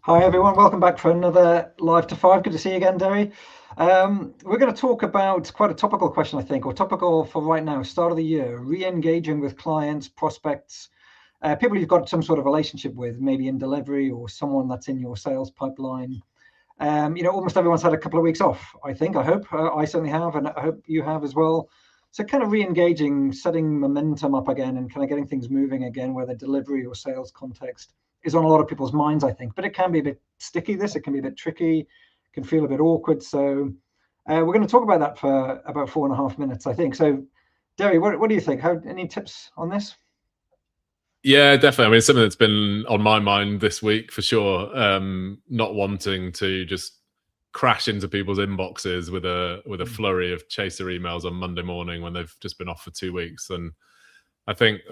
Hi everyone, welcome back for another Live to Five. Good to see you again, Deri. We're going to talk about quite a topical question, I think, or topical for right now, start of the year, re-engaging with clients, prospects, people you've got some sort of relationship with, maybe in delivery or someone that's in your sales pipeline. Almost everyone's had a couple of weeks off, I think, I hope. I certainly have, and I hope you have as well. So kind of re-engaging, setting momentum up again and kind of getting things moving again, whether delivery or sales context is on a lot of people's minds, I think. But it can be a bit sticky, it can be a bit tricky, can feel a bit awkward. So we're going to talk about that for about 4.5 minutes, I think. So, Deri, what do you think? Any tips on this? Yeah, definitely. I mean, it's something that's been on my mind this week for sure. Not wanting to just crash into people's inboxes with a flurry of chaser emails on Monday morning when they've just been off for 2 weeks. And I think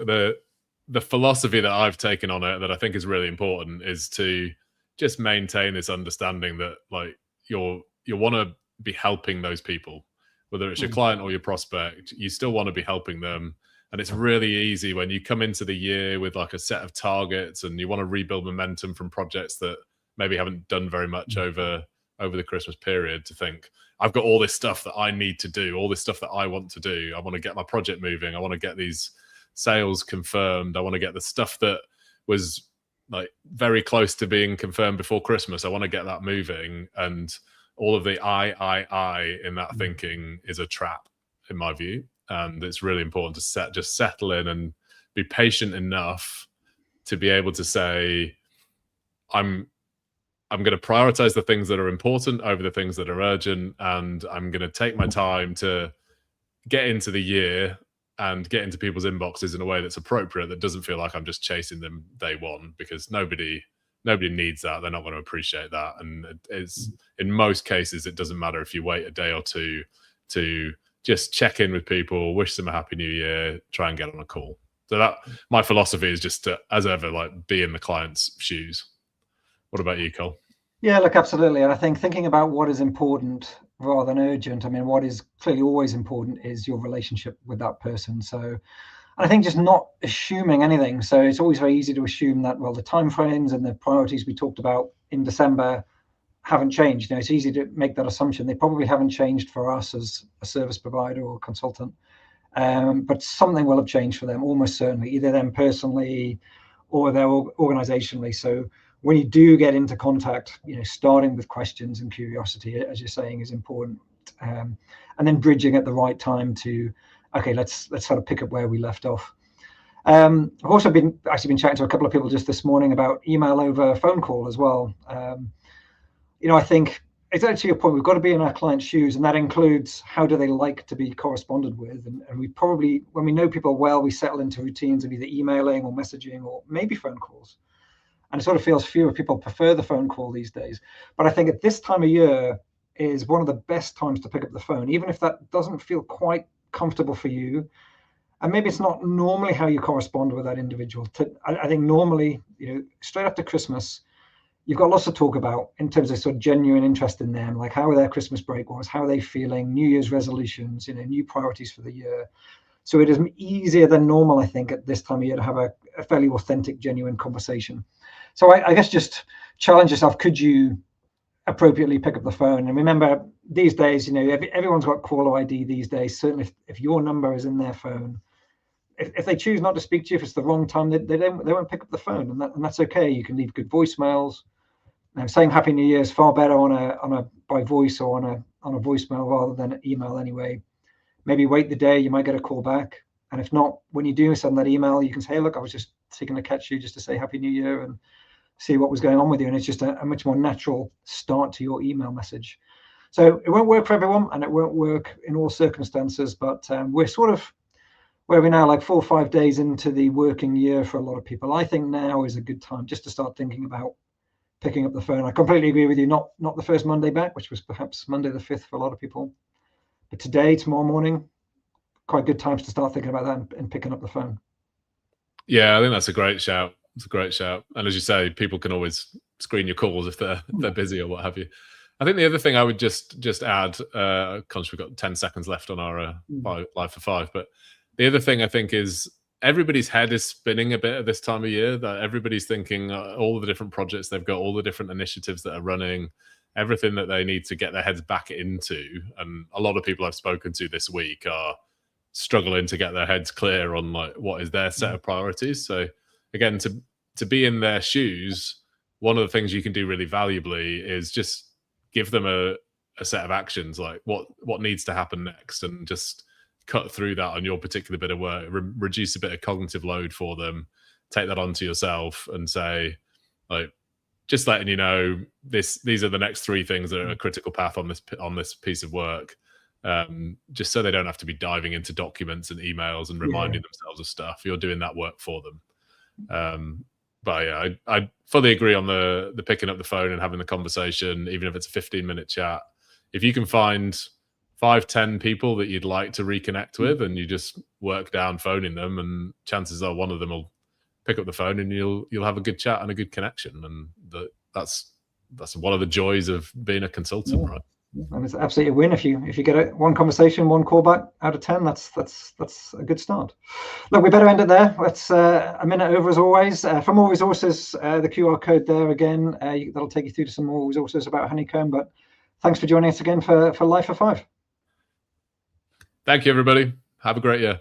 the philosophy that I've taken on it that I think is really important is to just maintain this understanding that like you want to be helping those people, whether it's your client or your prospect. You still want to be helping them. And it's really easy when you come into the year with like a set of targets and you want to rebuild momentum from projects that maybe haven't done very much over the Christmas period to think, I've got all this stuff that I need to do, all this stuff that I want to do. I want to get my project moving. I want to get these sales confirmed. I want to get the stuff that was like very close to being confirmed before Christmas. I want to get that moving. And all of the I in that thinking is a trap, in my view. And it's really important to just settle in and be patient enough to be able to say, I'm going to prioritize the things that are important over the things that are urgent, and I'm going to take my time to get into the year and get into people's inboxes in a way that's appropriate, that doesn't feel like I'm just chasing them day one, because nobody needs that. They're not going to appreciate that. And it's, in most cases, it doesn't matter if you wait a day or two to just check in with people, wish them a happy new year, try and get on a call. So that my philosophy is just to, as ever, like be in the client's shoes. What about you, Cole? Yeah, look, absolutely. And I think thinking about what is important rather than urgent, I mean, what is clearly always important is your relationship with that person. So I think just not assuming anything. So it's always very easy to assume that, well, the timeframes and the priorities we talked about in December haven't changed. It's easy to make that assumption. They probably haven't changed for us as a service provider or consultant, but something will have changed for them, almost certainly, either them personally or their organizationally. So when you do get into contact, starting with questions and curiosity, as you're saying, is important, and then bridging at the right time to, okay, let's sort of pick up where we left off. I've also been chatting to a couple of people just this morning about email over phone call as well. I think exactly to your point, we've got to be in our client's shoes, and that includes how do they like to be corresponded with. And we probably, when we know people well, we settle into routines of either emailing or messaging or maybe phone calls. And it sort of feels fewer people prefer the phone call these days. But I think at this time of year is one of the best times to pick up the phone, even if that doesn't feel quite comfortable for you. And maybe it's not normally how you correspond with that individual. I think normally, straight after Christmas, you've got lots to talk about in terms of sort of genuine interest in them, like how their Christmas break was, how are they feeling, New Year's resolutions, new priorities for the year. So it is easier than normal, I think, at this time of year to have a fairly authentic, genuine conversation. So I guess just challenge yourself. Could you appropriately pick up the phone? And remember, these days, everyone's got caller ID these days. Certainly if your number is in their phone, if they choose not to speak to you, if it's the wrong time, they won't pick up the phone, and that's okay. You can leave good voicemails. Saying Happy New Year is far better on a by voice or on a voicemail rather than an email anyway. Maybe wait the day, you might get a call back. And if not, when you do send that email, you can say, hey, look, I was just seeking to catch you just to say Happy New Year and see what was going on with you. And it's just a much more natural start to your email message. So it won't work for everyone, and it won't work in all circumstances, but we're sort of where we're now like 4 or 5 days into the working year for a lot of people. I think now is a good time just to start thinking about picking up the phone. I completely agree with you. Not the first Monday back, which was perhaps Monday the 5th for a lot of people, but today, tomorrow morning, quite good times to start thinking about that and picking up the phone. Yeah, I think that's a great shout. It's a great shout. And as you say, people can always screen your calls if they're busy or what have you. I think the other thing I would just add, conscious we've got 10 seconds left on our Live for Five, but the other thing I think is everybody's head is spinning a bit at this time of year, that everybody's thinking all the different projects they've got, all the different initiatives that are running, everything that they need to get their heads back into. And a lot of people I've spoken to this week are struggling to get their heads clear on like what is their set of priorities. So again, to be in their shoes, one of the things you can do really valuably is just give them a set of actions, like what needs to happen next, and just cut through that on your particular bit of work, reduce a bit of cognitive load for them, take that onto yourself and say, like, just letting you know, these are the next 3 things that are a critical path on this piece of work. Just so they don't have to be diving into documents and emails and reminding themselves of stuff. You're doing that work for them. But yeah, I fully agree on the picking up the phone and having the conversation, even if it's a 15-minute chat. If you can find 5-10 people that you'd like to reconnect with, and you just work down phoning them, and chances are one of them will pick up the phone, and you'll have a good chat and a good connection. And that's one of the joys of being a consultant, right? And it's absolutely a win if you get one conversation, one callback out of 10. That's a good start. Look, we better end it there. It's a minute over as always. For more resources, the QR code there again, that'll take you through to some more resources about Honeycomb. But thanks for joining us again for Life for 5. Thank you, everybody. Have a great year.